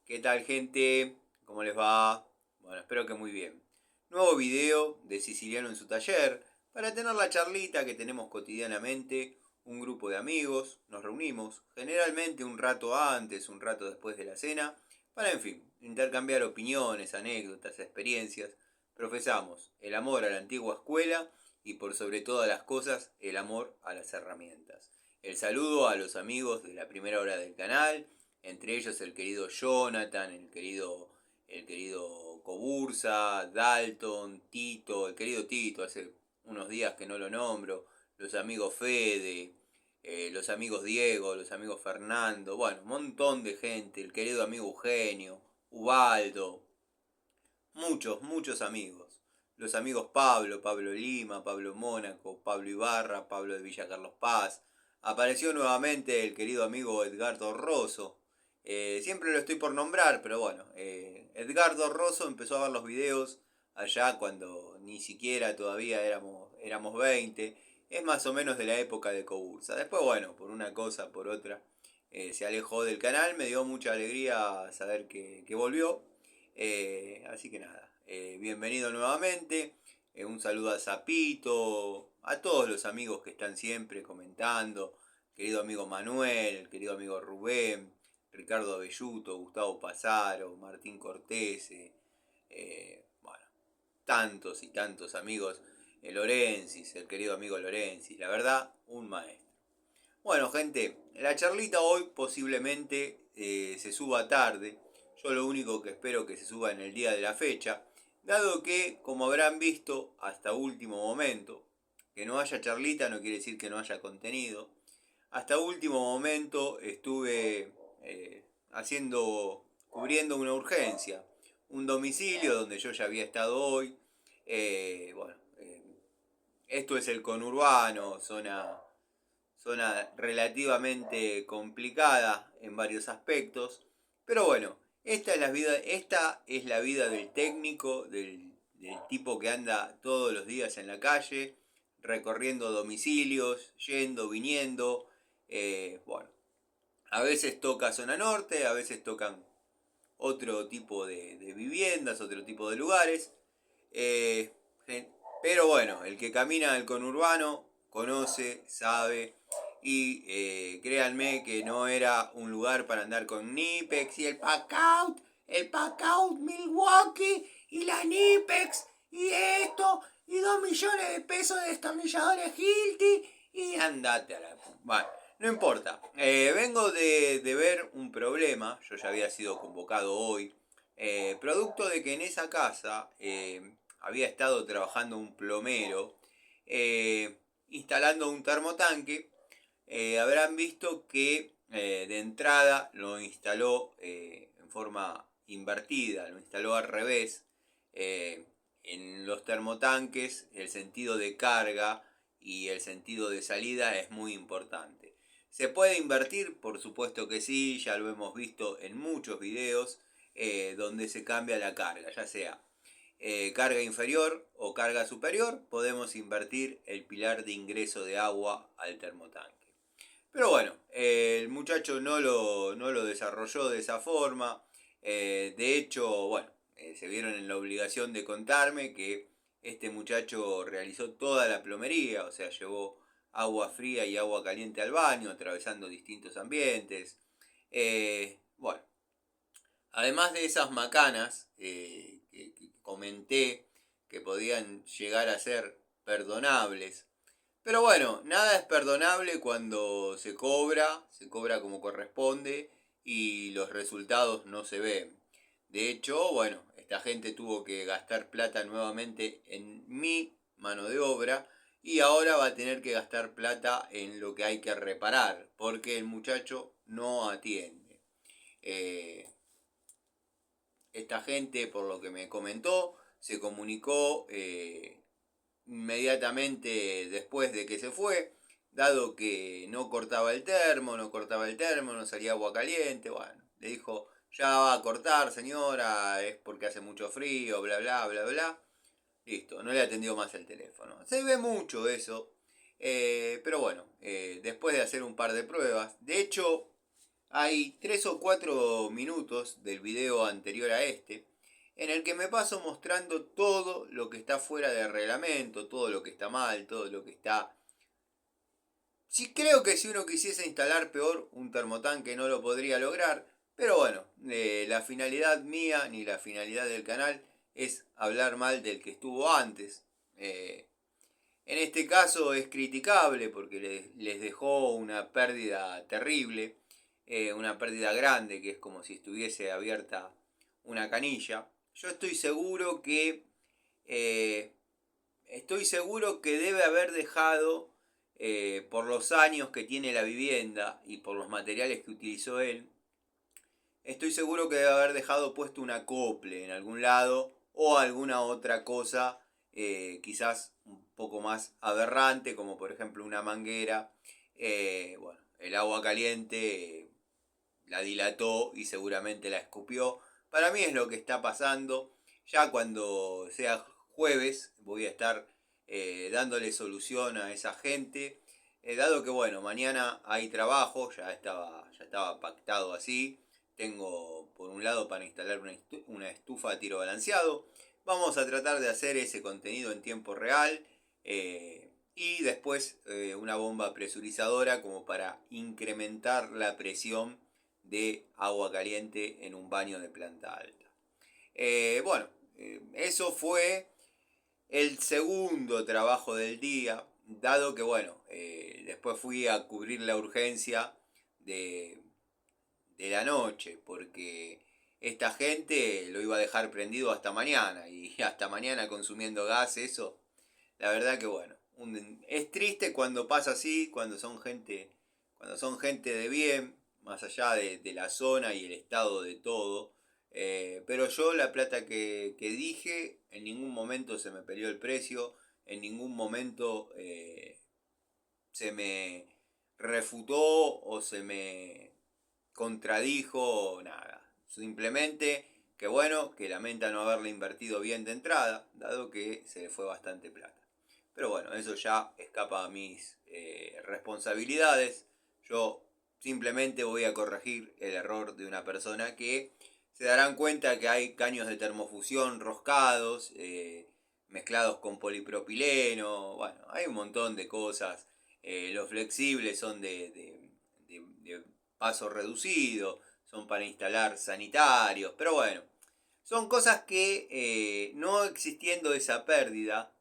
¿Qué tal, gente? ¿Cómo les va? Bueno, espero que muy bien. Nuevo video de Siciliano en su taller para tener la charlita que tenemos cotidianamente. Un grupo de amigos, nos reunimos, generalmente un rato antes, un rato después de la cena, para, en fin, intercambiar opiniones, anécdotas, experiencias. Profesamos el amor a la antigua escuela y por sobre todas las cosas el amor a las herramientas. El saludo a los amigos de la primera hora del canal, entre ellos el querido Jonathan, el querido Cobursa, Dalton, Tito, el querido Tito, hace unos días que no lo nombro, los amigos Fede, los amigos Diego, los amigos Fernando, bueno, un montón de gente, el querido amigo Eugenio, Ubaldo, muchos amigos. Los amigos Pablo, Pablo Lima, Pablo Mónaco, Pablo Ibarra, Pablo de Villa Carlos Paz. Apareció nuevamente el querido amigo Edgardo Rosso. Siempre lo estoy por nombrar, pero bueno, Edgardo Rosso empezó a ver los videos allá cuando ni siquiera todavía éramos 20. Es más o menos de la época de Cobursa. Después, bueno, por una cosa, por otra, se alejó del canal. Me dio mucha alegría saber que volvió. Así que nada, bienvenido nuevamente. Un saludo a Zapito, a todos los amigos que están siempre comentando. Querido amigo Manuel, querido amigo Rubén, Ricardo Abelluto, Gustavo Pasaro, Martín Cortese. Bueno, tantos y tantos amigos. Lorensis, el querido amigo Lorensis. La verdad, un maestro. Bueno, gente, la charlita hoy posiblemente se suba tarde. Yo lo único que espero que se suba en el día de la fecha, dado que, como habrán visto hasta último momento, que no haya charlita no quiere decir que no haya contenido. Hasta último momento estuve cubriendo una urgencia, un domicilio donde yo ya había estado hoy. Bueno, esto es el conurbano, zona relativamente complicada en varios aspectos, pero bueno, esta es la vida del técnico, del tipo que anda todos los días en la calle, recorriendo domicilios, yendo, viniendo. Bueno, a veces toca zona norte, a veces tocan otro tipo de viviendas, otro tipo de lugares. Eh, pero bueno, el que camina al conurbano conoce, sabe. Y créanme que no era un lugar para andar con Nipex y el Packout Milwaukee y la Nipex y esto y 2 millones de pesos de destornilladores Hilti y andate a la... Bueno, no importa. Vengo de ver un problema, yo ya había sido convocado hoy, producto de que en esa casa había estado trabajando un plomero instalando un termotanque. Habrán visto que de entrada lo instaló en forma invertida, lo instaló al revés. En los termotanques el sentido de carga y el sentido de salida es muy importante. ¿Se puede invertir? Por supuesto que sí, ya lo hemos visto en muchos videos donde se cambia la carga, ya sea carga inferior o carga superior, podemos invertir el pilar de ingreso de agua al termotanque. Pero bueno, el muchacho no lo desarrolló de esa forma. De hecho, bueno, se vieron en la obligación de contarme que este muchacho realizó toda la plomería, o sea, llevó agua fría y agua caliente al baño, atravesando distintos ambientes. Bueno, además de esas macanas que comenté que podían llegar a ser perdonables, pero bueno, nada es perdonable cuando se cobra como corresponde y los resultados no se ven. De hecho, bueno, esta gente tuvo que gastar plata nuevamente en mi mano de obra y ahora va a tener que gastar plata en lo que hay que reparar, porque el muchacho no atiende. Esta gente, por lo que me comentó, se comunicó inmediatamente después de que se fue, dado que no cortaba el termo, no salía agua caliente, bueno, le dijo, ya va a cortar señora, es porque hace mucho frío, bla bla bla bla. Listo, no le atendió más el teléfono. Se ve mucho eso, pero bueno, después de hacer un par de pruebas, de hecho, hay 3 o 4 minutos del video anterior a este, en el que me paso mostrando todo lo que está fuera de reglamento, todo lo que está mal, todo lo que está... Sí, creo que si uno quisiese instalar peor un termotanque no lo podría lograr, pero bueno, la finalidad mía ni la finalidad del canal es hablar mal del que estuvo antes. En este caso es criticable porque les dejó una pérdida terrible, una pérdida grande, que es como si estuviese abierta una canilla. Yo eh, estoy seguro que debe haber dejado, por los años que tiene la vivienda y por los materiales que utilizó él, estoy seguro que debe haber dejado puesto un acople en algún lado o alguna otra cosa, quizás un poco más aberrante, como por ejemplo una manguera. Bueno, el agua caliente la dilató y seguramente la escupió. Para mí es lo que está pasando. Ya cuando sea jueves voy a estar dándole solución a esa gente. Dado que bueno, mañana hay trabajo, ya estaba pactado así. Tengo por un lado para instalar una estufa a tiro balanceado. Vamos a tratar de hacer ese contenido en tiempo real. Y después una bomba presurizadora como para incrementar la presión de agua caliente en un baño de planta alta. Bueno, eso fue el segundo trabajo del día, dado que bueno, después fui a cubrir la urgencia de, de la noche, porque esta gente lo iba a dejar prendido hasta mañana, y hasta mañana consumiendo gas, eso, la verdad que bueno, es triste cuando pasa así, cuando son gente de bien, más allá de la zona y el estado de todo. Pero yo la plata que dije, en ningún momento se me peleó el precio, en ningún momento se me refutó o se me contradijo, nada. Simplemente que bueno, que lamenta no haberle invertido bien de entrada, dado que se le fue bastante plata. Pero bueno, eso ya escapa a mis responsabilidades. Yo simplemente voy a corregir el error de una persona que se darán cuenta que hay caños de termofusión roscados, mezclados con polipropileno, bueno, hay un montón de cosas. Los flexibles son de paso reducido, son para instalar sanitarios, pero bueno, son cosas que no existiendo esa pérdida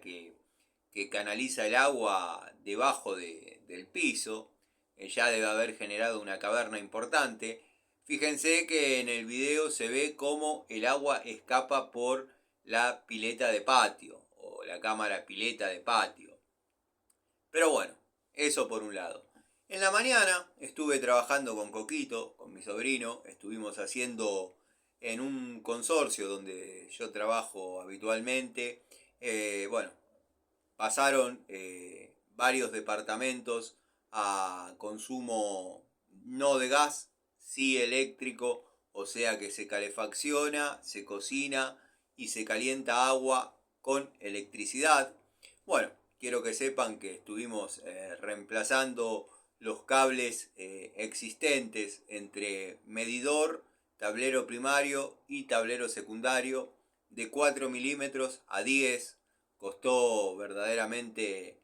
que canaliza el agua debajo del piso, ya debe haber generado una caverna importante. Fíjense que en el video se ve cómo el agua escapa por la pileta de patio o la cámara pileta de patio. Pero bueno, eso por un lado. En la mañana estuve trabajando con Coquito, con mi sobrino, estuvimos haciendo en un consorcio donde yo trabajo habitualmente. Bueno, pasaron varios departamentos a consumo no de gas, sí eléctrico, o sea que se calefacciona, se cocina y se calienta agua con electricidad. Bueno, quiero que sepan que estuvimos reemplazando los cables existentes entre medidor, tablero primario y tablero secundario de 4 milímetros a 10. Costó verdaderamente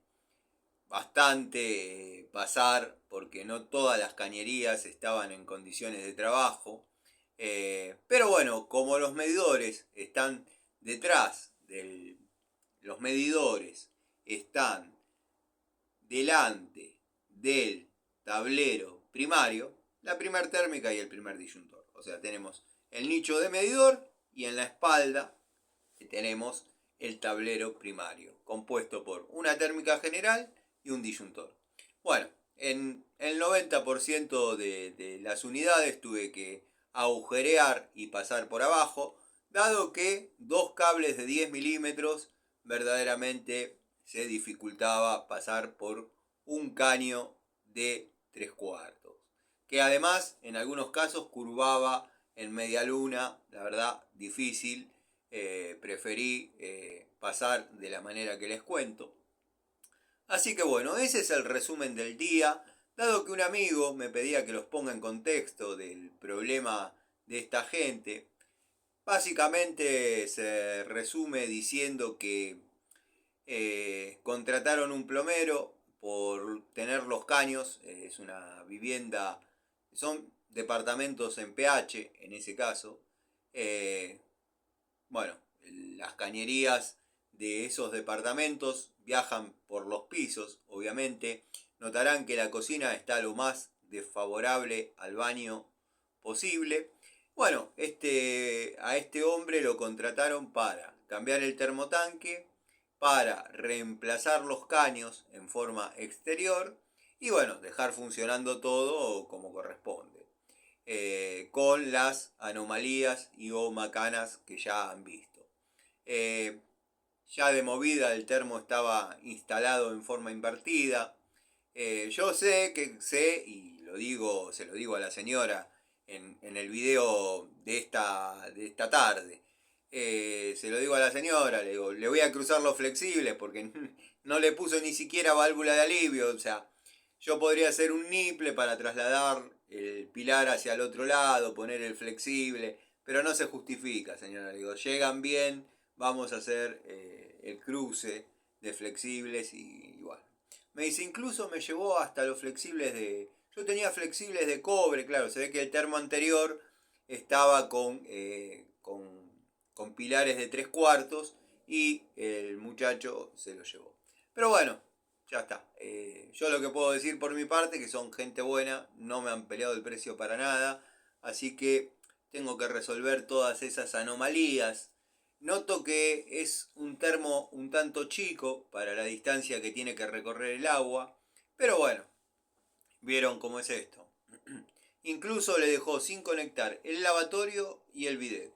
bastante pasar porque no todas las cañerías estaban en condiciones de trabajo. Pero bueno, como los medidores están detrás los medidores están delante del tablero primario, la primer térmica y el primer disyuntor. O sea, tenemos el nicho de medidor y en la espalda tenemos el tablero primario, compuesto por una térmica general y un disyuntor. Bueno, en el 90% de las unidades tuve que agujerear y pasar por abajo, dado que dos cables de 10 milímetros verdaderamente se dificultaba pasar por un caño de 3 cuartos, que además en algunos casos curvaba en media luna, la verdad difícil. Preferí pasar de la manera que les cuento. Así que bueno, ese es el resumen del día. Dado que un amigo me pedía que los ponga en contexto del problema de esta gente, básicamente se resume diciendo que contrataron un plomero por tener los caños, es una vivienda, son departamentos en PH en ese caso. eh, bueno, las cañerías de esos departamentos viajan por los pisos, obviamente. Notarán que la cocina está lo más desfavorable al baño posible. Bueno, a este hombre lo contrataron para cambiar el termotanque, para reemplazar los caños en forma exterior y bueno, dejar funcionando todo como corresponde. Con las anomalías y o macanas que ya han visto. Eh, ya de movida el termo estaba instalado en forma invertida. Yo sé, y se lo digo a la señora en el video de esta tarde. Se lo digo a la señora, le digo, le voy a cruzar los flexibles porque no le puso ni siquiera válvula de alivio. O sea, yo podría hacer un niple para trasladar el pilar hacia el otro lado, poner el flexible, pero no se justifica, señora. Le digo, llegan bien, vamos a hacer el cruce de flexibles y bueno. Me dice, incluso me llevó hasta los flexibles de... Yo tenía flexibles de cobre, claro, se ve que el termo anterior estaba con pilares de 3/4 y el muchacho se lo llevó. Pero bueno, ya está. Yo lo que puedo decir por mi parte, que son gente buena, no me han peleado el precio para nada, así que tengo que resolver todas esas anomalías. Noto que es un termo un tanto chico para la distancia que tiene que recorrer el agua, pero bueno, vieron cómo es esto. Incluso le dejó sin conectar el lavatorio y el bidet.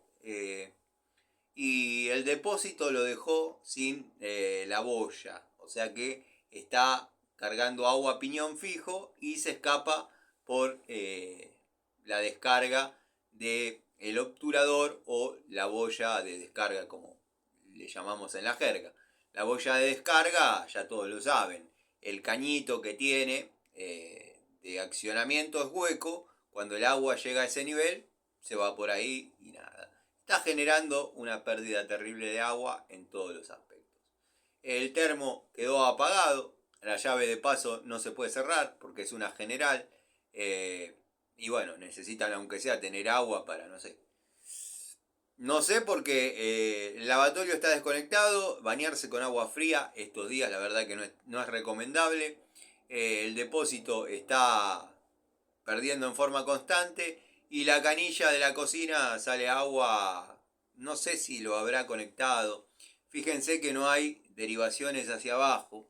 Y el depósito lo dejó sin la boya. O sea que está cargando agua a piñón fijo y se escapa por la descarga del obturador o la boya de descarga, como le llamamos en la jerga. La boya de descarga, ya todos lo saben, el cañito que tiene de accionamiento es hueco. Cuando el agua llega a ese nivel, se va por ahí y nada. Está generando una pérdida terrible de agua en todos los aspectos. El termo quedó apagado, la llave de paso no se puede cerrar porque es una general. Y bueno, necesitan aunque sea tener agua para, no sé. No sé porque el lavatorio está desconectado, bañarse con agua fría estos días la verdad que no es recomendable. El depósito está perdiendo en forma constante y la canilla de la cocina sale agua, no sé si lo habrá conectado. Fíjense que no hay derivaciones hacia abajo.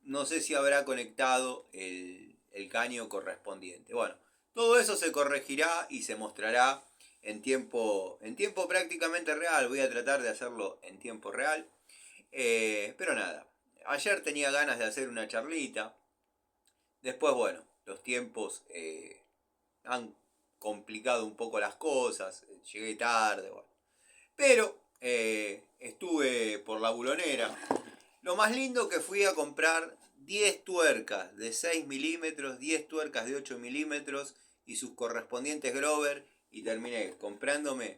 No sé si habrá conectado el caño correspondiente. Bueno, todo eso se corregirá y se mostrará en tiempo prácticamente real. Voy a tratar de hacerlo en tiempo real. Pero nada, ayer tenía ganas de hacer una charlita. Después, bueno, los tiempos han complicado un poco las cosas. Llegué tarde, bueno. Pero estuve por la bulonera. Lo más lindo que fui a comprar 10 tuercas de 6 milímetros, 10 tuercas de 8 milímetros y sus correspondientes Grover. Y terminé comprándome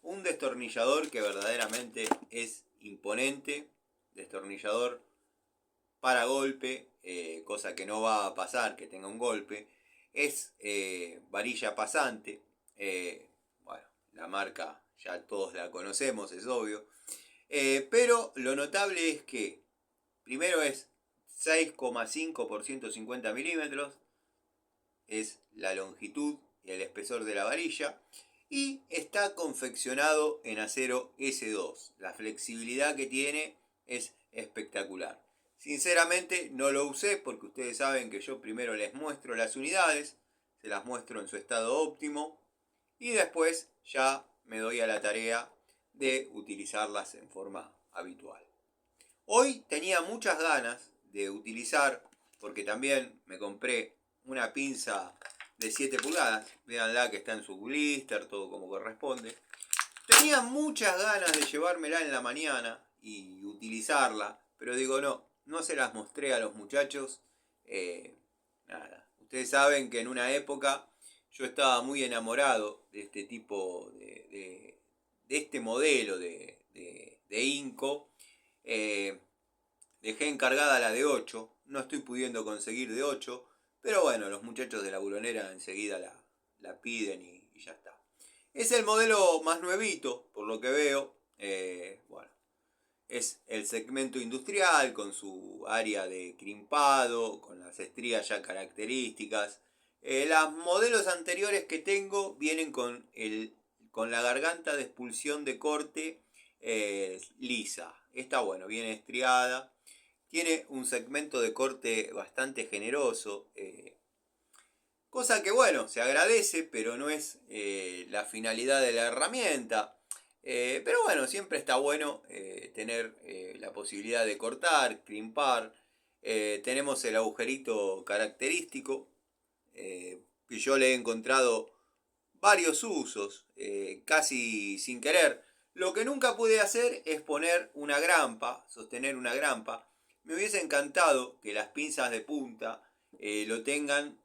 un destornillador que verdaderamente es imponente. Destornillador para golpe, cosa que no va a pasar que tenga un golpe. Es varilla pasante. Bueno, la marca ya todos la conocemos, es obvio. Pero lo notable es que primero es 6,5 por 150 milímetros. Es la longitud y el espesor de la varilla. Y está confeccionado en acero S2. La flexibilidad que tiene es espectacular. Sinceramente no lo usé porque ustedes saben que yo primero les muestro las unidades, se las muestro en su estado óptimo y después ya me doy a la tarea de utilizarlas en forma habitual. Hoy tenía muchas ganas de utilizar, porque también me compré una pinza de 7 pulgadas, véanla que está en su blister, todo como corresponde. Tenía muchas ganas de llevármela en la mañana y utilizarla, pero digo no se las mostré a los muchachos, nada. Ustedes saben que en una época yo estaba muy enamorado de este tipo de este modelo de Inco. Eh, Dejé encargada la de 8, no estoy pudiendo conseguir de 8, pero bueno, los muchachos de la Bulonera enseguida la piden y ya está. Es el modelo más nuevito, por lo que veo. Bueno, es el segmento industrial con su área de crimpado, con las estrías ya características. Los modelos anteriores que tengo vienen con la garganta de expulsión de corte lisa. Esta, bueno, viene estriada. Tiene un segmento de corte bastante generoso. Cosa que, bueno, se agradece, pero no es la finalidad de la herramienta. Pero bueno, siempre está bueno tener la posibilidad de cortar, crimpar. Tenemos el agujerito característico, que yo le he encontrado varios usos, casi sin querer. Lo que nunca pude hacer es poner una grampa, sostener una grampa. Me hubiese encantado que las pinzas de punta lo tengan,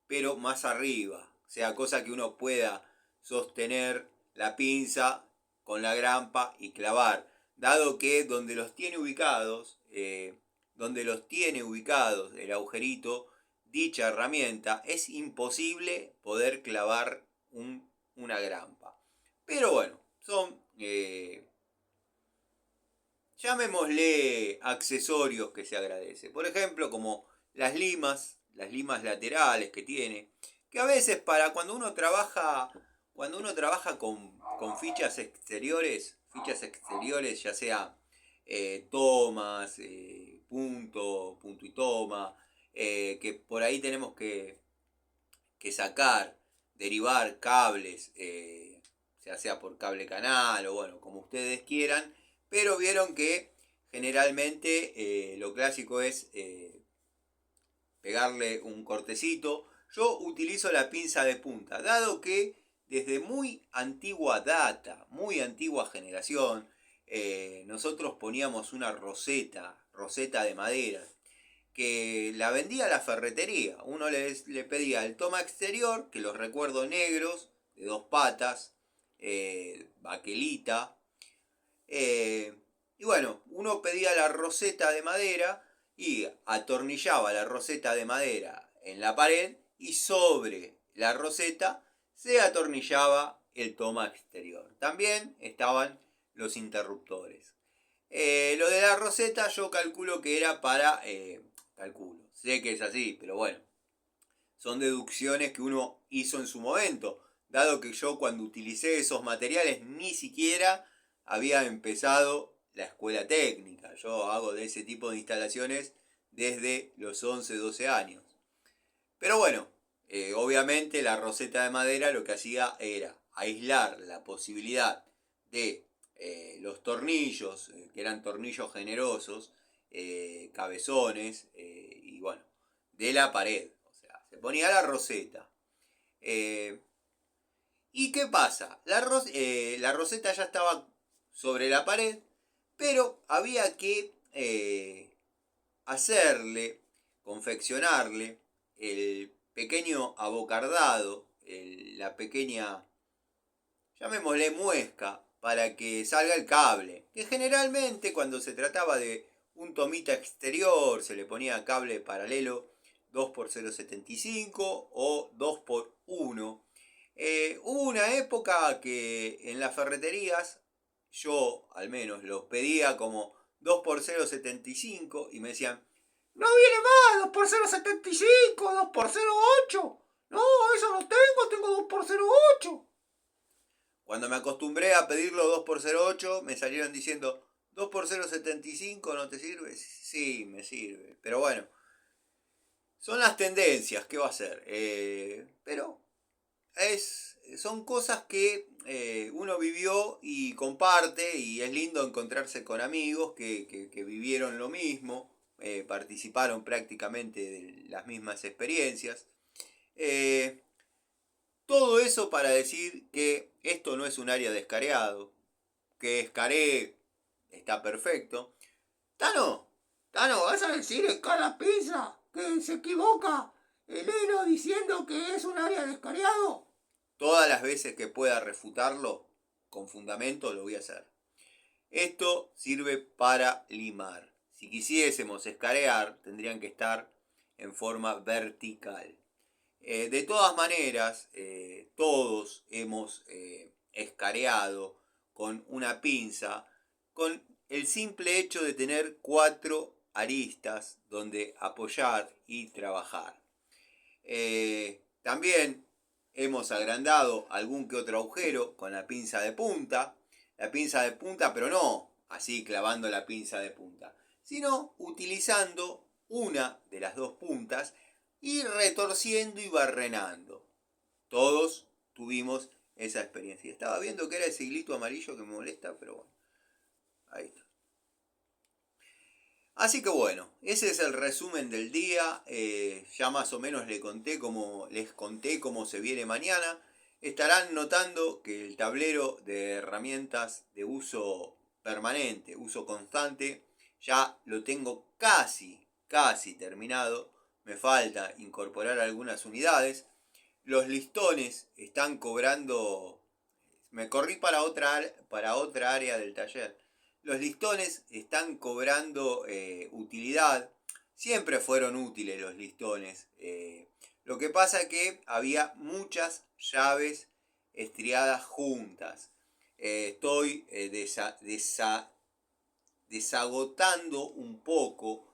pero más arriba. O sea, cosa que uno pueda sostener la pinza con la grampa y clavar. Dado que donde los tiene ubicados el agujerito, dicha herramienta, es imposible poder clavar una grampa. Pero bueno, son, llamémosle accesorios que se agradece. Por ejemplo, como las limas laterales que tiene, que a veces para cuando uno trabaja con fichas exteriores, ya sea tomas, punto y toma, que por ahí tenemos que sacar, derivar cables, ya sea por cable canal o bueno, como ustedes quieran, pero vieron que generalmente lo clásico es pegarle un cortecito. Yo utilizo la pinza de punta, dado que desde muy antigua data, muy antigua generación, nosotros poníamos una roseta de madera, que la vendía a la ferretería. Uno le pedía el toma exterior, que los recuerdo negros, de 2 patas, baquelita. Y bueno, uno pedía la roseta de madera y atornillaba la roseta de madera en la pared y sobre la roseta se atornillaba el toma exterior. También estaban los interruptores. Lo de la roseta yo calculo que era para... calculo, sé que es así, pero bueno. Son deducciones que uno hizo en su momento. Dado que yo cuando utilicé esos materiales ni siquiera había empezado la escuela técnica. Yo hago de ese tipo de instalaciones desde los 11, 12 años. Pero bueno, obviamente la roseta de madera lo que hacía era aislar la posibilidad de los tornillos, que eran tornillos generosos, cabezones, y bueno, de la pared. O sea, se ponía la roseta. ¿Y qué pasa? La roseta ya estaba sobre la pared, pero había que hacerle, confeccionarle el pequeño abocardado, la pequeña, llamémosle muesca, para que salga el cable. Que generalmente cuando se trataba de un tomita exterior se le ponía cable paralelo 2x0,75 o 2x1. Hubo una época que en las ferreterías, yo al menos los pedía como 2x0,75 y me decían, no viene más 2x0,75, 2x0,8. No, eso no tengo 2x0,8. Cuando me acostumbré a pedirlo 2x0,8, me salieron diciendo, 2x0,75 no te sirve. Sí, me sirve. Pero bueno, son las tendencias, ¿qué va a ser? Pero son cosas que uno vivió y comparte, y es lindo encontrarse con amigos que vivieron lo mismo, participaron prácticamente de las mismas experiencias. Todo eso para decir que esto no es un área de escareado, que escaree está perfecto. Tano, vas a decir en cada pizza que se equivoca el hilo diciendo que es un área de escareado? Todas las veces que pueda refutarlo con fundamento lo voy a hacer. Esto sirve para limar. Si quisiésemos escarear, tendrían que estar en forma vertical. De todas maneras, todos hemos escareado con una pinza, con el simple hecho de tener 4 aristas donde apoyar y trabajar. También hemos agrandado algún que otro agujero con la pinza de punta. La pinza de punta, pero no así clavando la pinza de punta, sino utilizando una de las dos puntas y retorciendo y barrenando. Todos tuvimos esa experiencia. Estaba viendo que era ese hilito amarillo que me molesta, pero bueno, ahí está. Así que bueno, ese es el resumen del día. Ya más o menos les conté cómo se viene mañana. Estarán notando que el tablero de herramientas de uso permanente, uso constante, ya lo tengo casi terminado. Me falta incorporar algunas unidades. Los listones están cobrando. Me corrí para otra área del taller. Los listones están cobrando utilidad. Siempre fueron útiles los listones. Lo que pasa es que había muchas llaves estriadas juntas. Estoy desagotando un poco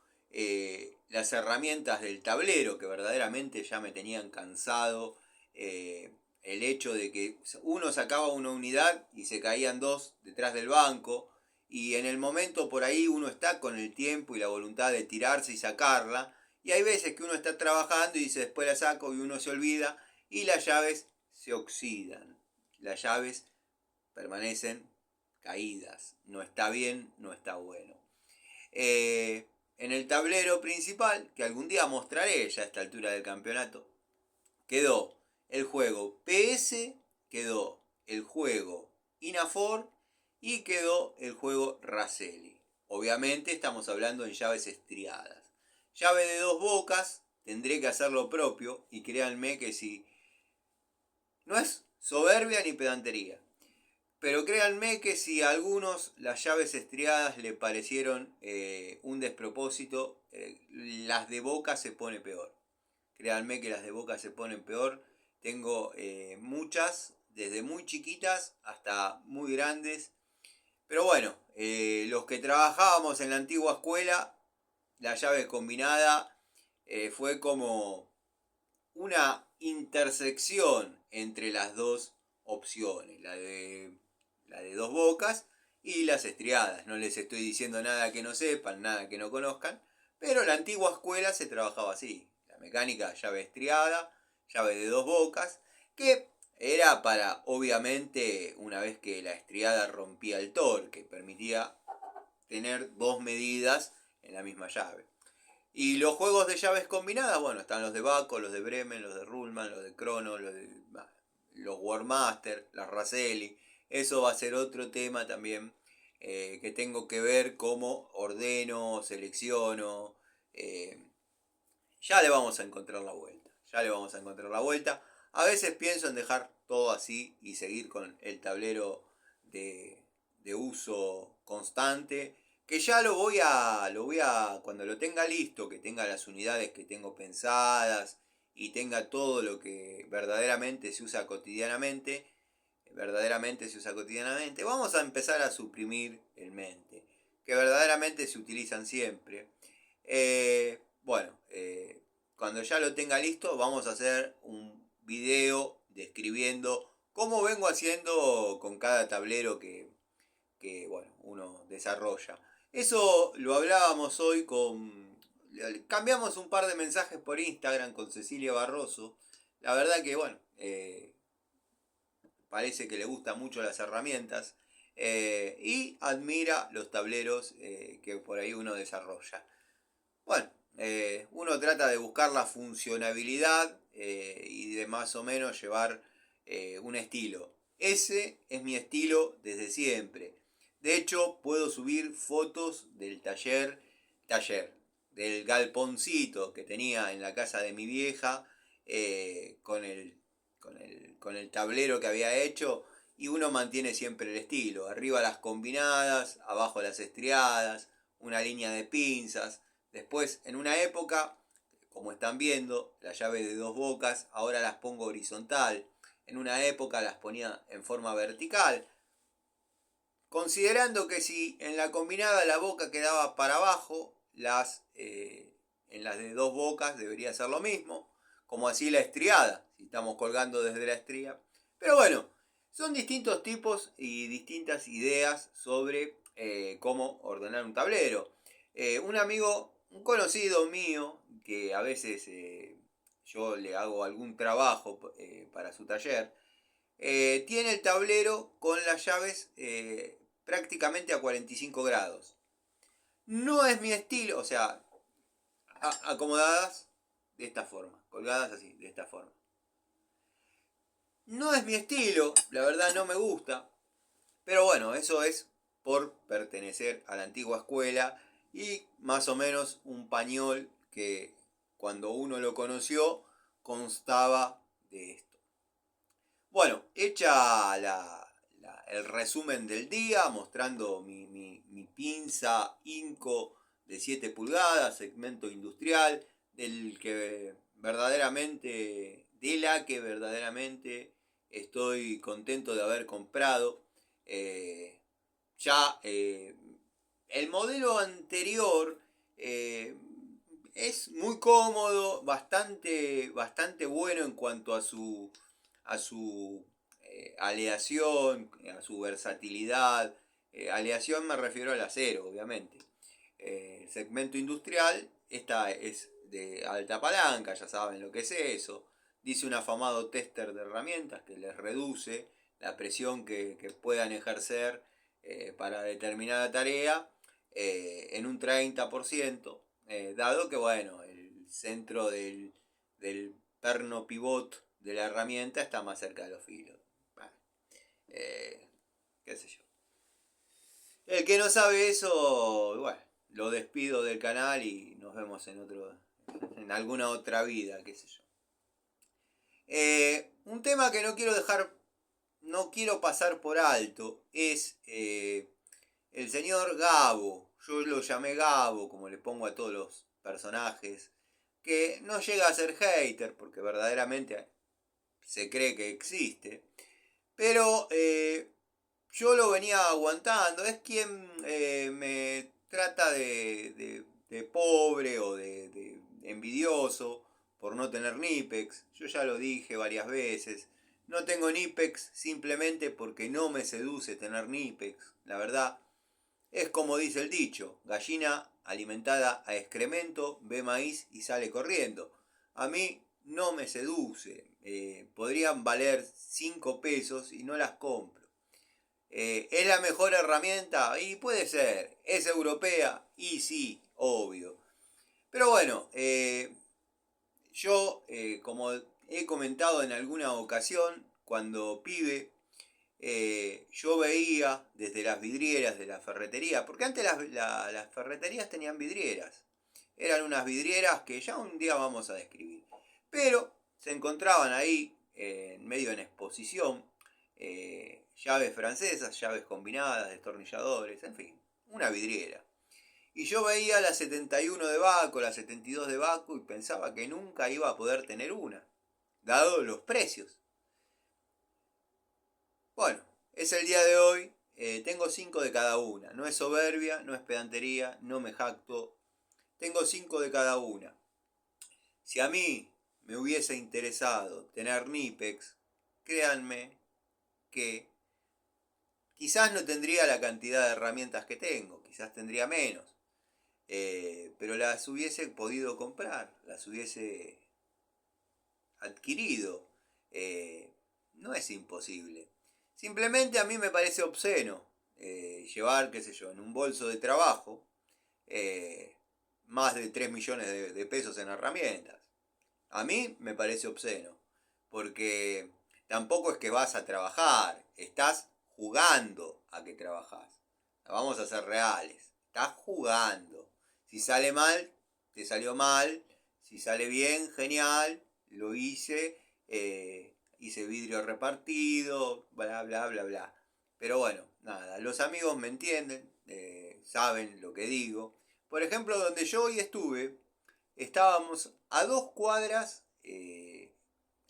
las herramientas del tablero, que verdaderamente ya me tenían cansado. El hecho de que uno sacaba una unidad y se caían dos detrás del banco, y en el momento por ahí uno está con el tiempo y la voluntad de tirarse y sacarla, y hay veces que uno está trabajando y dice después la saco y uno se olvida y las llaves se oxidan, las llaves permanecen caídas, no está bien, no está bueno. En el tablero principal, que algún día mostraré ya a esta altura del campeonato, quedó el juego PS, quedó el juego Inafor y quedó el juego Raselli. Obviamente estamos hablando en llaves estriadas. Llave de 2 bocas, tendré que hacer lo propio y créanme que si no es soberbia ni pedantería. Pero créanme que si a algunos las llaves estriadas le parecieron un despropósito, las de boca se pone peor. Créanme que las de boca se ponen peor. Tengo muchas, desde muy chiquitas hasta muy grandes. Pero bueno, los que trabajábamos en la antigua escuela, la llave combinada fue como una intersección entre las dos opciones, la de 2 bocas y las estriadas. No les estoy diciendo nada que no sepan, nada que no conozcan, pero la antigua escuela se trabajaba así. La mecánica, llave estriada, llave de 2 bocas, que era para, obviamente, una vez que la estriada rompía el torque, permitía tener 2 medidas en la misma llave. Y los juegos de llaves combinadas, bueno, están los de Baco, los de Bremen, los de Ruhlmann, los de Chrono, los Warmaster, las Raselli. Eso va a ser otro tema también que tengo que ver cómo ordeno, selecciono. Ya le vamos a encontrar la vuelta. Ya le vamos a encontrar la vuelta. A veces pienso en dejar todo así y seguir con el tablero de uso constante. Que ya lo voy a, cuando lo tenga listo, que tenga las unidades que tengo pensadas y tenga todo lo que verdaderamente se usa cotidianamente, vamos a empezar a suprimir el mente, que verdaderamente se utilizan siempre. Cuando ya lo tenga listo, vamos a hacer un video describiendo cómo vengo haciendo con cada tablero que uno desarrolla. Eso lo hablábamos hoy cambiamos un par de mensajes por Instagram con Cecilia Barroso. La verdad que, parece que le gustan mucho las herramientas y admira los tableros que por ahí uno desarrolla. Bueno, uno trata de buscar la funcionabilidad y de más o menos llevar un estilo. Ese es mi estilo desde siempre. De hecho, puedo subir fotos del taller, del galponcito que tenía en la casa de mi vieja, con el tablero que había hecho, y uno mantiene siempre el estilo. Arriba las combinadas, abajo las estriadas, una línea de pinzas. Después, en una época, como están viendo, la llave de 2 bocas, ahora las pongo horizontal. En una época las ponía en forma vertical, considerando que si en la combinada la boca quedaba para abajo, en las de 2 bocas debería ser lo mismo, como así la estriada, si estamos colgando desde la estría. Pero bueno, son distintos tipos y distintas ideas sobre cómo ordenar un tablero. Un amigo, un conocido mío, que a veces yo le hago algún trabajo para su taller, tiene el tablero con las llaves prácticamente a 45 grados. No es mi estilo, o sea, acomodadas de esta forma, colgadas así, de esta forma. No es mi estilo, la verdad no me gusta, pero bueno, eso es por pertenecer a la antigua escuela y más o menos un pañol que cuando uno lo conoció constaba de esto. Bueno, hecha el resumen del día, mostrando mi pinza Inco de 7 pulgadas, segmento industrial, de la que verdaderamente estoy contento de haber comprado. Eh, ya el modelo anterior es muy cómodo, bastante bueno en cuanto a su aleación, a su versatilidad. Aleación me refiero al acero, obviamente. Segmento industrial, esta es de alta palanca, ya saben lo que es eso. Dice un afamado tester de herramientas que les reduce la presión que puedan ejercer para determinada tarea en un 30%, dado que, bueno, el centro del perno pivot de la herramienta está más cerca de los filos. Bueno, qué sé yo. El que no sabe eso, bueno, lo despido del canal y nos vemos en alguna otra vida, qué sé yo. Un tema que no quiero pasar por alto es el señor Gabo. Yo lo llamé Gabo, como le pongo a todos los personajes, que no llega a ser hater, porque verdaderamente se cree que existe, pero yo lo venía aguantando. Es quien me trata de pobre o de envidioso por no tener Nipex. Yo ya lo dije varias veces. No tengo Nipex simplemente porque no me seduce tener Nipex. La verdad, es como dice el dicho, gallina alimentada a excremento ve maíz y sale corriendo. A mí no me seduce. Podrían valer 5 pesos y no las compro. ¿Es la mejor herramienta? Y puede ser. ¿Es europea? Y sí, obvio. Pero bueno, yo, como he comentado en alguna ocasión, cuando pibe, yo veía desde las vidrieras de la ferretería, porque antes las ferreterías tenían vidrieras. Eran unas vidrieras que ya un día vamos a describir. Pero se encontraban ahí, en medio en exposición, llaves francesas, llaves combinadas, destornilladores, en fin, una vidriera. Y yo veía la 71 de Baco, la 72 de Baco y pensaba que nunca iba a poder tener una, dado los precios. Bueno, es el día de hoy, tengo 5 de cada una. No es soberbia, no es pedantería, no me jacto. Tengo 5 de cada una. Si a mí me hubiese interesado tener Nipex, créanme que quizás no tendría la cantidad de herramientas que tengo, quizás tendría menos. Pero las hubiese podido comprar, las hubiese adquirido. No es imposible. Simplemente a mí me parece obsceno llevar, qué sé yo, en un bolso de trabajo más de 3 millones de pesos en herramientas. A mí me parece obsceno, porque tampoco es que vas a trabajar, estás jugando a que trabajás. Vamos a ser reales, estás jugando. Si sale mal, te salió mal, si sale bien, genial, lo hice, hice vidrio repartido, bla, bla, bla, bla. Pero bueno, nada, los amigos me entienden, saben lo que digo. Por ejemplo, donde yo hoy estuve, estábamos a 2 cuadras,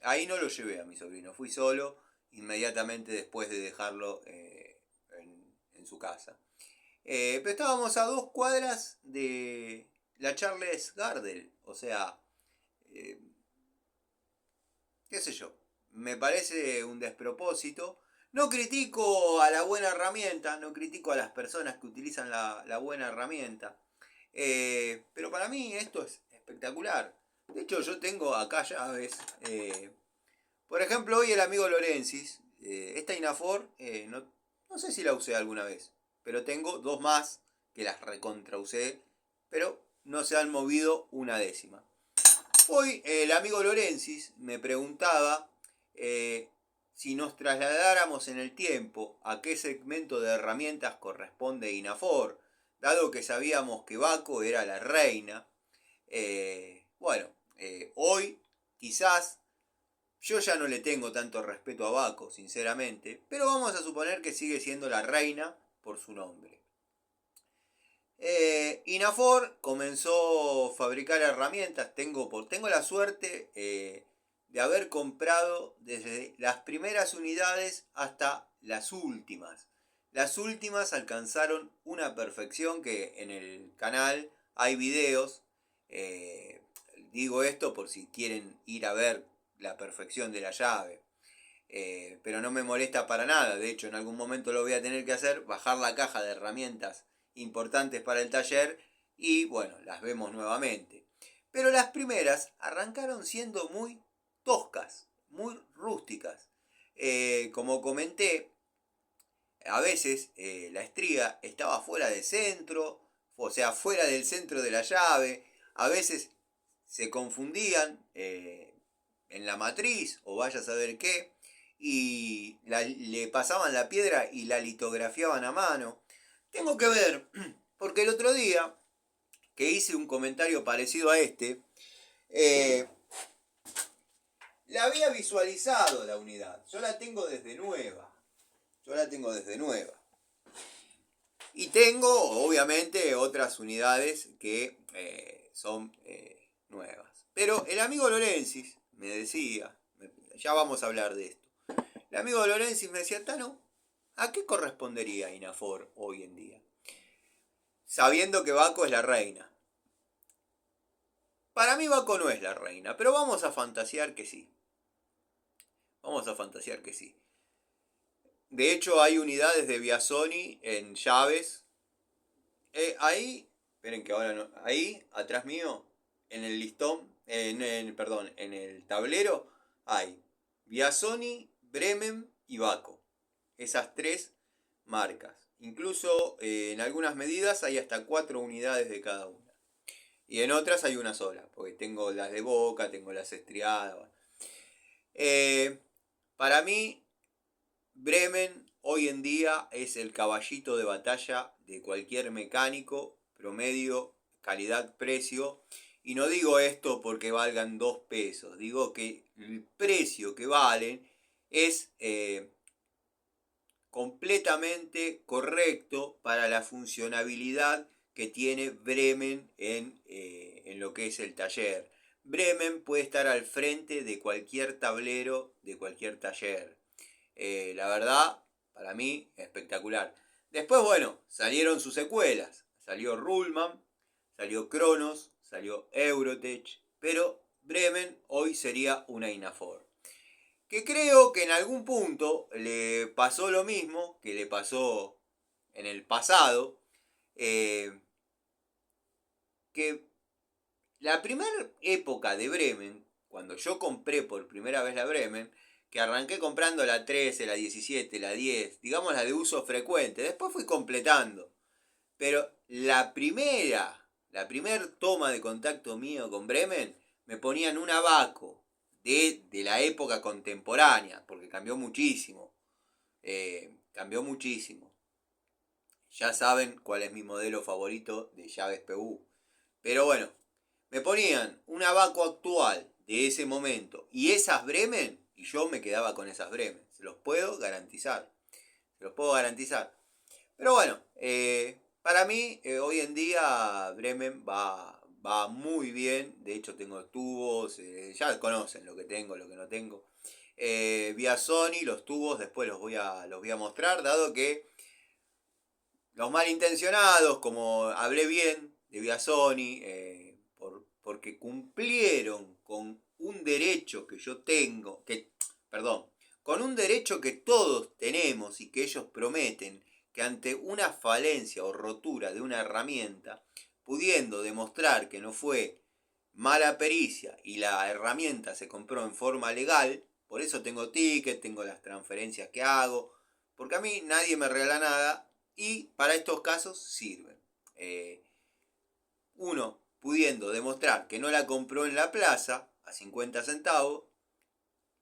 ahí no lo llevé a mi sobrino, fui solo inmediatamente después de dejarlo en su casa. Pero estábamos a 2 cuadras de la Charles Gardel, o sea, eh, qué sé yo, me parece un despropósito. No critico a la buena herramienta, no critico a las personas que utilizan la buena herramienta, pero para mí esto es espectacular. De hecho, yo tengo acá llaves. Por ejemplo, hoy el amigo Lorensis, esta Inafor, no sé si la usé alguna vez, pero tengo 2 más que las recontra usé, pero no se han movido una décima. Hoy el amigo Lorensis me preguntaba si nos trasladáramos en el tiempo a qué segmento de herramientas corresponde Inafor, dado que sabíamos que Baco era la reina. Bueno, hoy quizás yo ya no le tengo tanto respeto a Baco, sinceramente, pero vamos a suponer que sigue siendo la reina por su nombre. Inafor comenzó a fabricar herramientas. Tengo la suerte de haber comprado desde las primeras unidades hasta las últimas. Las últimas alcanzaron una perfección que en el canal hay videos. Digo esto por si quieren ir a ver la perfección de la llave. Pero no me molesta para nada. De hecho, en algún momento lo voy a tener que hacer, bajar la caja de herramientas importantes para el taller y bueno, las vemos nuevamente. Pero las primeras arrancaron siendo muy toscas, muy rústicas. Como comenté, a veces la estría estaba fuera de centro, o sea, fuera del centro de la llave. A veces se confundían en la matriz o vaya a saber qué, y le pasaban la piedra y la litografiaban a mano. Tengo que ver, porque el otro día que hice un comentario parecido a este, la había visualizado la unidad. Yo la tengo desde nueva. Y tengo, obviamente, otras unidades que son nuevas. Pero el amigo Lorensis me decía, ya vamos a hablar de esto. El amigo Lorensis me decía, Tano, ¿a qué correspondería Inafor hoy en día? Sabiendo que Baco es la reina. Para mí Baco no es la reina, pero vamos a fantasear que sí. De hecho, hay unidades de Biasoni en llaves. Ahí, esperen que ahora no. Ahí, atrás mío, en el listón, perdón, en el tablero, hay Biasoni, Bremen y Baco. Esas 3 marcas. Incluso en algunas medidas hay hasta 4 unidades de cada una. Y en otras hay una sola, porque tengo las de Boca, tengo las estriadas. Para mí, Bremen hoy en día es el caballito de batalla de cualquier mecánico, promedio, calidad, precio. Y no digo esto porque valgan 2 pesos, digo que el precio que valen es completamente correcto para la funcionabilidad que tiene Bremen en lo que es el taller. Bremen puede estar al frente de cualquier tablero, de cualquier taller. La verdad, para mí, espectacular. Después, bueno, salieron sus secuelas. Salió Ruhlmann, salió Kronos, salió Eurotech, pero Bremen hoy sería una Inafor. Que creo que en algún punto le pasó lo mismo que le pasó en el pasado, que la primera época de Bremen, cuando yo compré por primera vez la Bremen, que arranqué comprando la 13, la 17, la 10, digamos la de uso frecuente, después fui completando. Pero la primera toma de contacto mío con Bremen, me ponían un Baco de la época contemporánea, porque cambió muchísimo. Cambió muchísimo. Ya saben cuál es mi modelo favorito de llaves PU. Pero bueno, me ponían una Baco actual de ese momento y esas Bremen, y yo me quedaba con esas Bremen. Se los puedo garantizar. Se los puedo garantizar. Pero bueno, para mí hoy en día Bremen va muy bien. De hecho tengo tubos, ya conocen lo que tengo, lo que no tengo. Vía Sony, los tubos después los voy a mostrar, dado que los malintencionados, como hablé bien de Vía Sony, porque cumplieron con un derecho que yo tengo, perdón, con un derecho que todos tenemos y que ellos prometen, que ante una falencia o rotura de una herramienta, pudiendo demostrar que no fue mala pericia y la herramienta se compró en forma legal, por eso tengo ticket, tengo las transferencias que hago, porque a mí nadie me regala nada y para estos casos sirven. Uno pudiendo demostrar que no la compró en la plaza a 50 centavos,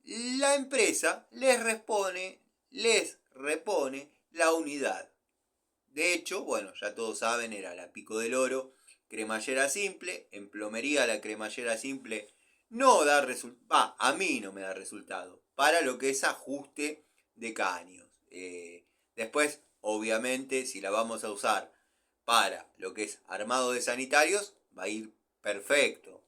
la empresa les repone la unidad. De hecho, bueno, ya todos saben, era la Pico del Oro, cremallera simple. En plomería la cremallera simple no da resultado, a mí no me da resultado, para lo que es ajuste de caños. Después, obviamente, si la vamos a usar para lo que es armado de sanitarios, va a ir perfecto,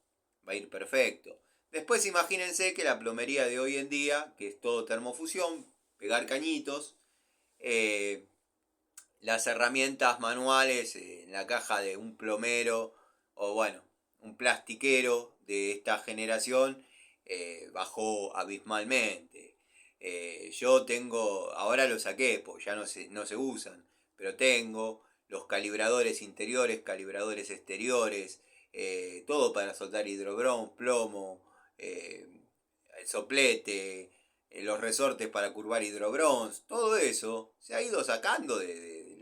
va a ir perfecto. Después imagínense que la plomería de hoy en día, que es todo termofusión, pegar cañitos, las herramientas manuales en la caja de un plomero o bueno, un plastiquero de esta generación bajó abismalmente. Yo tengo, ahora lo saqué, porque ya no se usan, pero tengo los calibradores interiores, calibradores exteriores, todo para soltar hidrobron, plomo, el soplete, los resortes para curvar hidrobrons, todo eso se ha ido sacando de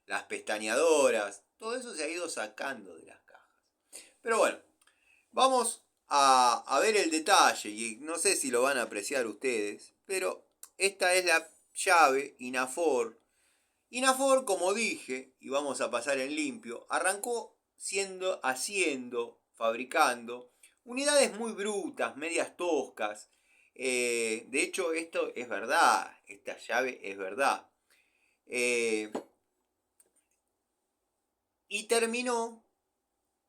las pestañadoras, todo eso se ha ido sacando de las cajas. Pero bueno, vamos a ver el detalle y no sé si lo van a apreciar ustedes, pero esta es la llave Inafor. Inafor, como dije, y vamos a pasar en limpio, arrancó fabricando unidades muy brutas, medias toscas. De hecho, esto es verdad, esta llave es verdad. Y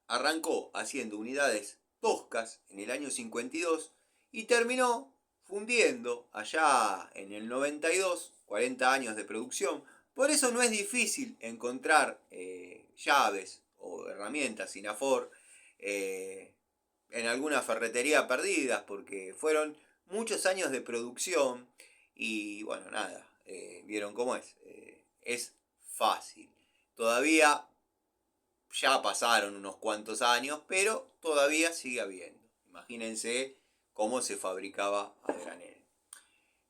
arrancó haciendo unidades toscas en el año 52 y terminó fundiendo allá en el 92, 40 años de producción. Por eso no es difícil encontrar llaves o herramientas Inafor en alguna ferretería perdidas, porque fueron muchos años de producción y bueno, nada, vieron cómo es fácil. Todavía ya pasaron unos cuantos años, pero todavía sigue habiendo. Imagínense cómo se fabricaba a granel.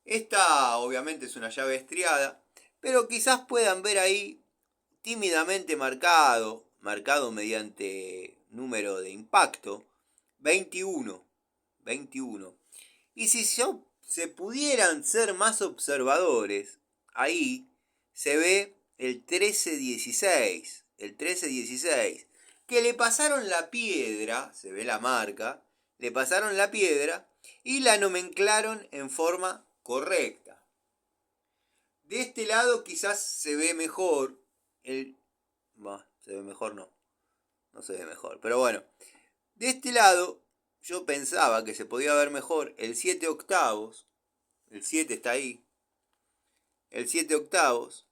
Esta obviamente es una llave estriada, pero quizás puedan ver ahí tímidamente marcado mediante número de impacto, 21. 21. Y si se pudieran ser más observadores, ahí se ve el 1316. El 1316. Que le pasaron la piedra, se ve la marca, le pasaron la piedra y la nomenclaron en forma correcta. De este lado quizás se ve mejor se ve mejor no se ve mejor, pero bueno. De este lado yo pensaba que se podía ver mejor el 7 octavos, el 7 está ahí, el 7 octavos,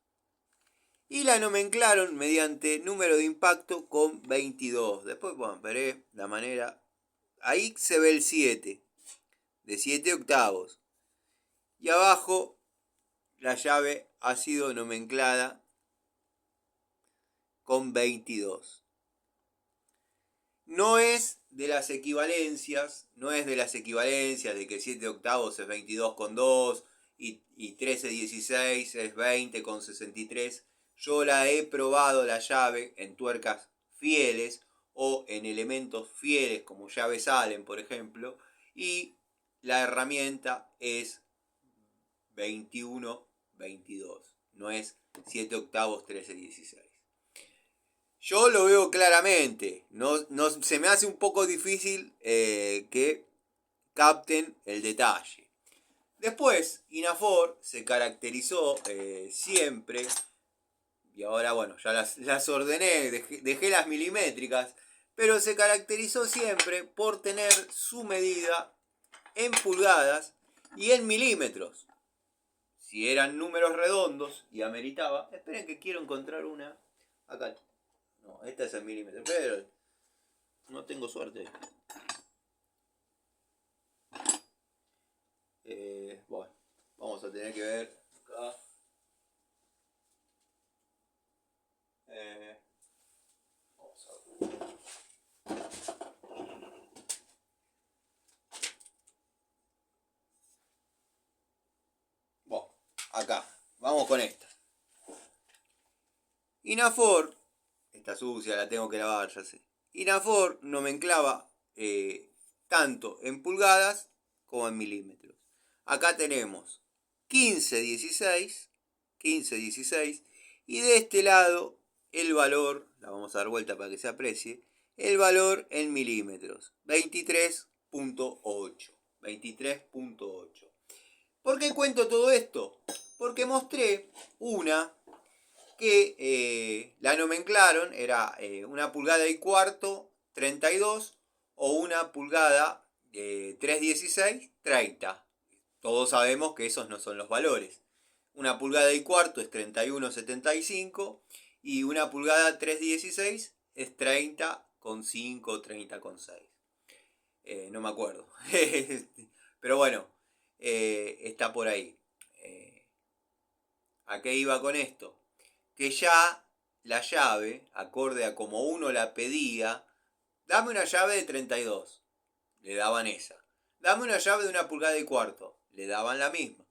y la nomenclaron mediante número de impacto con 22. Después, bueno, veré la manera. Ahí se ve el 7, de 7 octavos. Y abajo la llave ha sido nomenclada con 22. No es de las equivalencias de que 7 octavos es 22 con 2 y 1316 es 20 con 63. Yo la he probado la llave en tuercas fieles o en elementos fieles como llaves Allen, por ejemplo, y la herramienta es 21-22, no es 7 octavos 13-16. Yo lo veo claramente. No, se me hace un poco difícil que capten el detalle. Después, Inafor se caracterizó siempre, y ahora bueno, ya las ordené, dejé las milimétricas, pero se caracterizó siempre por tener su medida en pulgadas y en milímetros. Si eran números redondos y ameritaba, esperen que quiero encontrar una, acá, no, esta es en milímetros, pero no tengo suerte. Bueno, vamos a tener que ver acá. Vamos a ver. Bueno, acá, vamos con esta. Inafor, está sucia, la tengo que lavar, ya sé. Inafor nomenclaba tanto en pulgadas como en milímetros. Acá tenemos 15, 16, y de este lado el valor, la vamos a dar vuelta para que se aprecie, el valor en milímetros, 23.8. 23.8. ¿Por qué cuento todo esto? Porque mostré una que la nomenclaron, era una pulgada y cuarto, 32, o una pulgada 3,16, 30. Todos sabemos que esos no son los valores. Una pulgada y cuarto es 31,75 y una pulgada 3,16 es 30,5, 30,6. No me acuerdo. Pero bueno, está por ahí. ¿A qué iba con esto? Que ya la llave, acorde a como uno la pedía, dame una llave de 32, le daban esa. Dame una llave de una pulgada y cuarto, le daban la misma.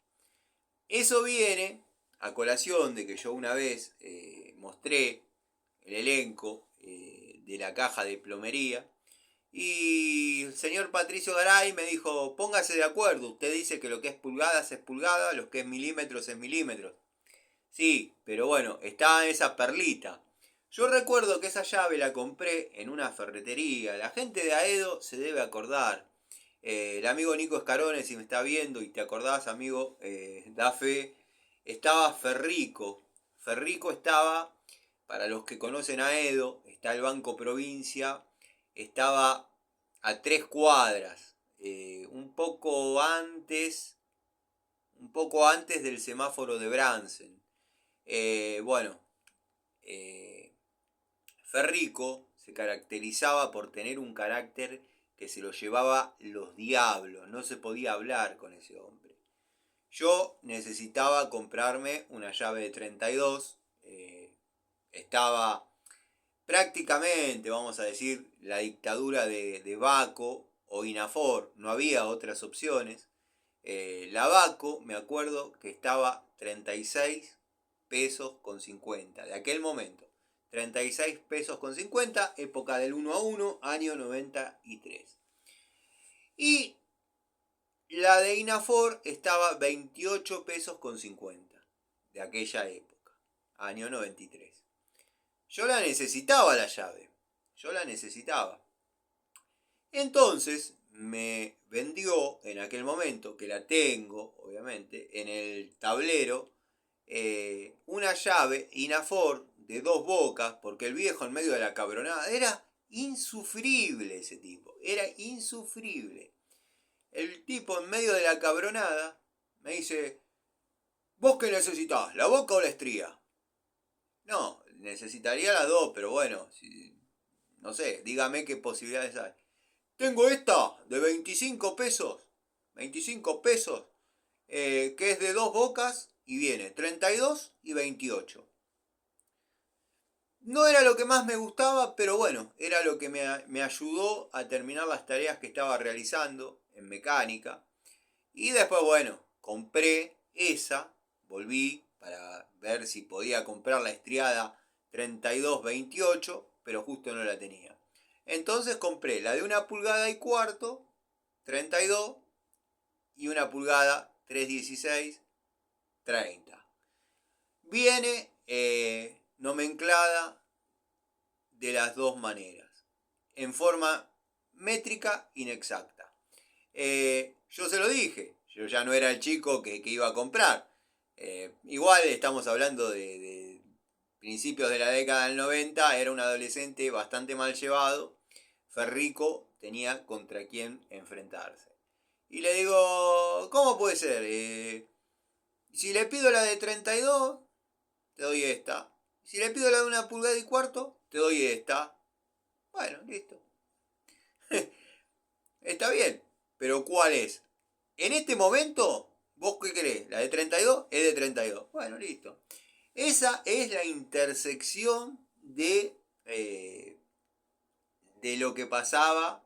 Eso viene a colación de que yo una vez mostré el elenco de la caja de plomería y el señor Patricio Garay me dijo, póngase de acuerdo, usted dice que lo que es pulgadas es pulgada, lo que es milímetros es milímetros. Sí, pero bueno, estaba esa perlita. Yo recuerdo que esa llave la compré en una ferretería. La gente de Aedo se debe acordar. El amigo Nico Escarone, si me está viendo y te acordás, amigo, da fe. Estaba Ferrico. Ferrico estaba, para los que conocen Aedo, está el Banco Provincia. Estaba a 3 cuadras. Un poco antes del semáforo de Bransen. Bueno, eh, Ferrico se caracterizaba por tener un carácter que se lo llevaba los diablos, no se podía hablar con ese hombre. Yo necesitaba comprarme una llave de 32, estaba prácticamente, vamos a decir, la dictadura de Baco o Inafor, no había otras opciones. La Baco, me acuerdo que estaba 36 pesos con 50, de aquel momento. 36 pesos con 50, época del 1 a 1, año 93. Y la de Inafor estaba 28 pesos con 50, de aquella época, año 93. Yo la necesitaba la llave, yo la necesitaba. Entonces me vendió en aquel momento, que la tengo, obviamente, en el tablero, una llave Inafor de 2 bocas, porque el viejo en medio de la cabronada era insufrible ese tipo, era insufrible. El tipo en medio de la cabronada me dice, ¿vos qué necesitas? ¿La boca o la estría? No, necesitaría las dos, pero bueno, no sé, dígame qué posibilidades hay. Tengo esta de 25 pesos. 25 pesos. Que es de 2 bocas y viene 32 y 28. No era lo que más me gustaba, pero bueno, era lo que me ayudó a terminar las tareas que estaba realizando en mecánica. Y después, bueno, compré esa, volví para ver si podía comprar la estriada 32-28, pero justo no la tenía. Entonces compré la de una pulgada y cuarto, 32, y una pulgada 3,16, 30. Viene nomenclada de las dos maneras, en forma métrica inexacta. Yo se lo dije, yo ya no era el chico que iba a comprar. Igual estamos hablando de principios de la década del 90, era un adolescente bastante mal llevado. Ferrico tenía contra quién enfrentarse. Y le digo, ¿cómo puede ser? Si le pido la de 32, te doy esta. Si le pido la de 1,25 pulgadas, te doy esta. Bueno, listo. Está bien, pero ¿cuál es? En este momento, ¿vos qué crees? ¿La de 32? Es de 32. Bueno, listo. Esa es la intersección de lo que pasaba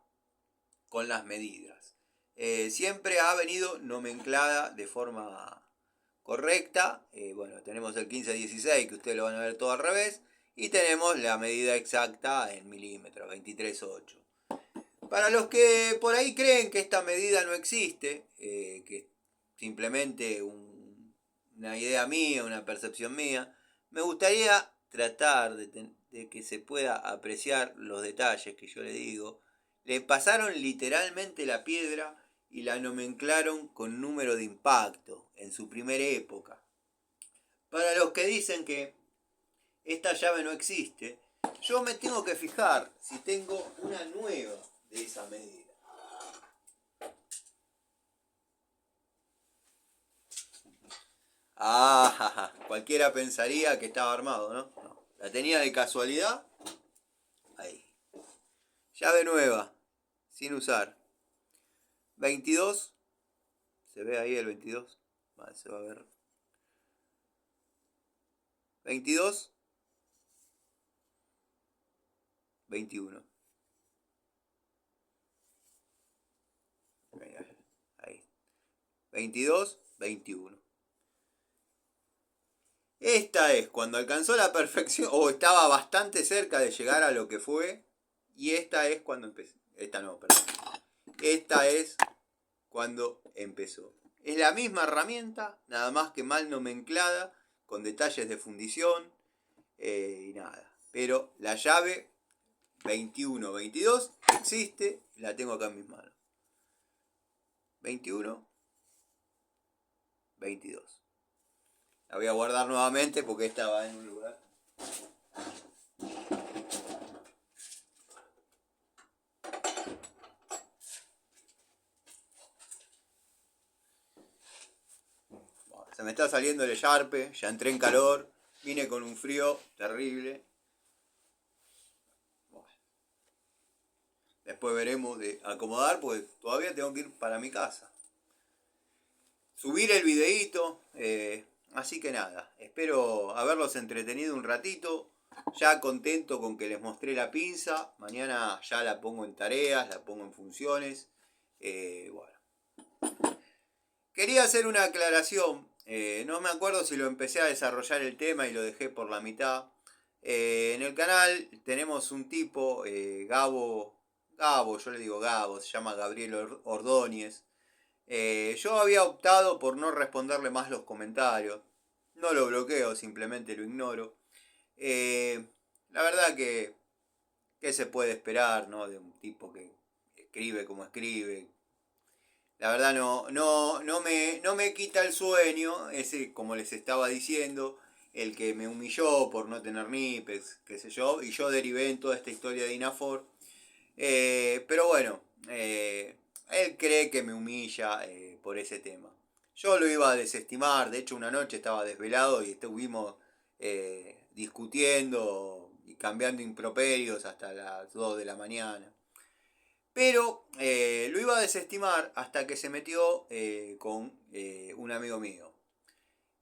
con las medidas. Siempre ha venido nomenclada de forma correcta. Bueno, tenemos el 15-16, que ustedes lo van a ver todo al revés. Y tenemos la medida exacta en milímetros, 23,8. Para los que por ahí creen que esta medida no existe, que es simplemente una idea mía, una percepción mía, me gustaría tratar de que se pueda apreciar los detalles que yo le digo. Le pasaron literalmente la piedra y la nomenclaron con número de impacto en su primera época. Para los que dicen que esta llave no existe, yo me tengo que fijar si tengo una nueva de esa medida. Cualquiera pensaría que estaba armado, ¿no? No, la tenía de casualidad. Ahí. Llave nueva, sin usar. 22. ¿Se ve ahí el 22? Vale, se va a ver. 22. 21. Ahí. 22, 21. Esta es cuando alcanzó la perfección, o estaba bastante cerca de llegar a lo que fue. Y esta es cuando empezó. Esta no, perdón. Esta es cuando empezó. Es la misma herramienta, nada más que mal nomenclada, con detalles de fundición y nada. Pero la llave 21-22 existe, la tengo acá en mis manos. 21-22. La voy a guardar nuevamente porque estaba en un lugar. Se me está saliendo el Sharpe, ya entré en calor, vine con un frío terrible. Bueno. Después veremos de acomodar, pues todavía tengo que ir para mi casa. Subir el videíto, así que nada, espero haberlos entretenido un ratito. Ya contento con que les mostré la pinza. Mañana ya la pongo en tareas, la pongo en funciones. Bueno. Quería hacer una aclaración. No me acuerdo si lo empecé a desarrollar el tema y lo dejé por la mitad. En el canal tenemos un tipo, Gabo, yo le digo Gabo, se llama Gabriel Ordóñez. Yo había optado por no responderle más los comentarios. No lo bloqueo, simplemente lo ignoro. La verdad que se puede esperar, ¿no? De un tipo que escribe como escribe. La verdad no me quita el sueño, ese como les estaba diciendo, el que me humilló por no tener NIPEX, qué sé yo, y yo derivé en toda esta historia de INAFOR. Pero bueno, él cree que me humilla por ese tema. Yo lo iba a desestimar, de hecho una noche estaba desvelado y estuvimos discutiendo y cambiando improperios hasta las 2 de la mañana. Pero lo iba a desestimar hasta que se metió con un amigo mío.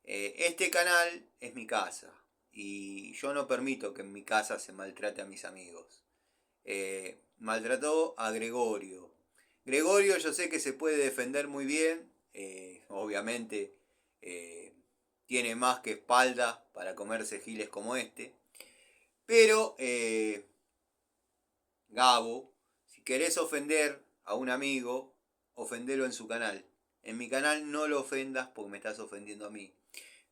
Este canal es mi casa y yo no permito que en mi casa se maltrate a mis amigos. Maltrató a Gregorio. Gregorio yo sé que se puede defender muy bien, obviamente tiene más que espalda para comerse giles como este, pero Gabo, si querés ofender a un amigo, ofendelo en su canal. En mi canal no lo ofendas porque me estás ofendiendo a mí.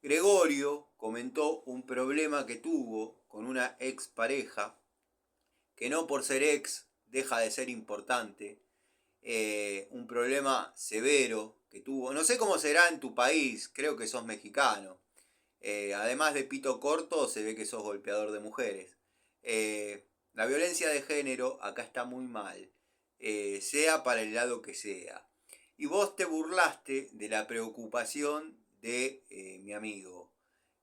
Gregorio comentó un problema que tuvo con una expareja que no por ser ex deja de ser importante. Un problema severo que tuvo. No sé cómo será en tu país, creo que sos mexicano. Además de pito corto, se ve que sos golpeador de mujeres. La violencia de género acá está muy mal, sea para el lado que sea. Y vos te burlaste de la preocupación de mi amigo.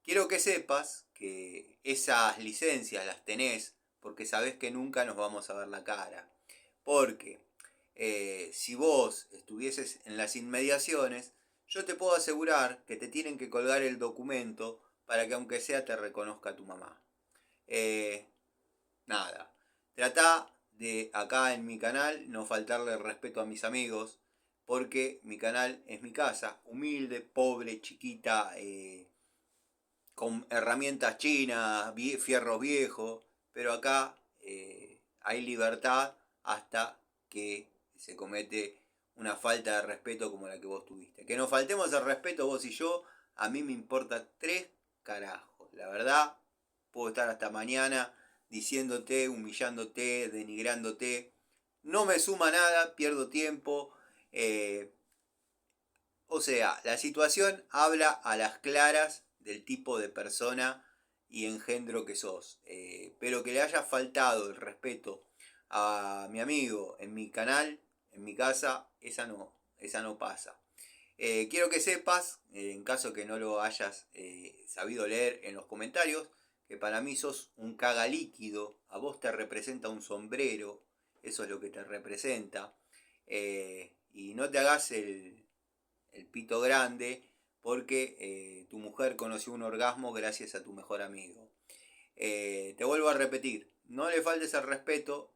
Quiero que sepas que esas licencias las tenés porque sabés que nunca nos vamos a ver la cara. Porque si vos estuvieses en las inmediaciones, yo te puedo asegurar que te tienen que colgar el documento para que aunque sea te reconozca tu mamá. Nada, tratá de acá en mi canal no faltarle el respeto a mis amigos, porque mi canal es mi casa, humilde, pobre, chiquita, con herramientas chinas, fierros viejos, pero acá hay libertad hasta que se comete una falta de respeto como la que vos tuviste. Que nos faltemos el respeto vos y yo, a mí me importa 3 carajos. La verdad, puedo estar hasta mañana diciéndote, humillándote, denigrándote. No me suma nada, pierdo tiempo. O sea, la situación habla a las claras del tipo de persona y engendro que sos. Pero que le haya faltado el respeto a mi amigo en mi canal, en mi casa, esa no pasa. Quiero que sepas, en caso que no lo hayas sabido leer en los comentarios, que para mí sos un caga líquido, a vos te representa un sombrero, eso es lo que te representa. Y no te hagas el pito grande porque tu mujer conoció un orgasmo gracias a tu mejor amigo. Te vuelvo a repetir, no le faltes el respeto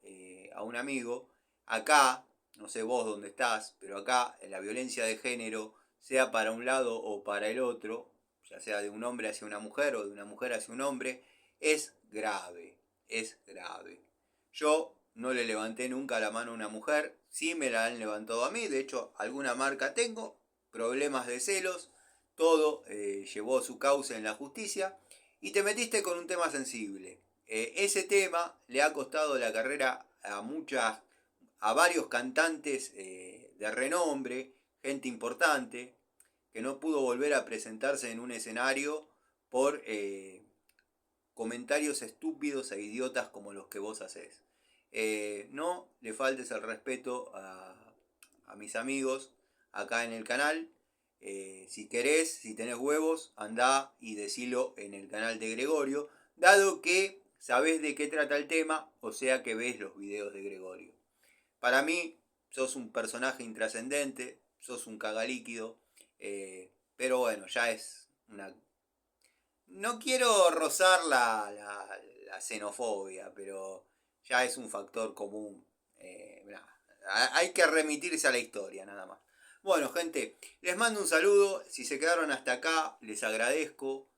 a un amigo. Acá, no sé vos dónde estás, pero acá la violencia de género, sea para un lado o para el otro, ya sea de un hombre hacia una mujer o de una mujer hacia un hombre, es grave, es grave. Yo no le levanté nunca la mano a una mujer, sí me la han levantado a mí, de hecho alguna marca tengo, problemas de celos, todo llevó su causa en la justicia y te metiste con un tema sensible. Ese tema le ha costado la carrera a varios cantantes de renombre, gente importante, que no pudo volver a presentarse en un escenario por comentarios estúpidos e idiotas como los que vos hacés. No le faltes el respeto a mis amigos acá en el canal. Si querés, si tenés huevos, andá y decilo en el canal de Gregorio, dado que sabés de qué trata el tema, o sea que ves los videos de Gregorio. Para mí, sos un personaje intrascendente, sos un cagalíquido, pero bueno, ya es una... No quiero rozar la xenofobia, pero ya es un factor común. Hay que remitirse a la historia, nada más. Bueno, gente, les mando un saludo. Si se quedaron hasta acá, les agradezco.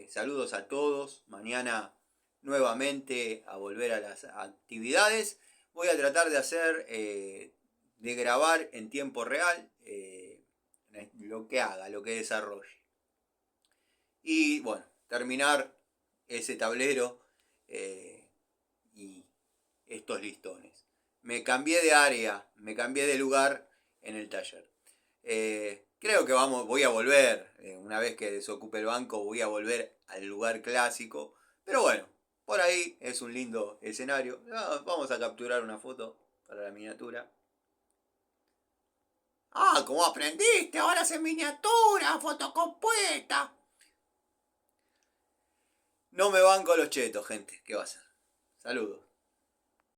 Saludos a todos. Mañana nuevamente a volver a las actividades. Voy a tratar de hacer, de grabar en tiempo real lo que haga, lo que desarrolle. Y bueno, terminar ese tablero y estos listones. Me cambié de área, me cambié de lugar en el taller. Creo que voy a volver, una vez que desocupe el banco, voy a volver al lugar clásico. Pero bueno, por ahí es un lindo escenario. Vamos a capturar una foto para la miniatura. Ah, ¿cómo aprendiste? Ahora es en miniatura, fotocompuesta. No me banco los chetos, gente. ¿Qué va a hacer? Saludos.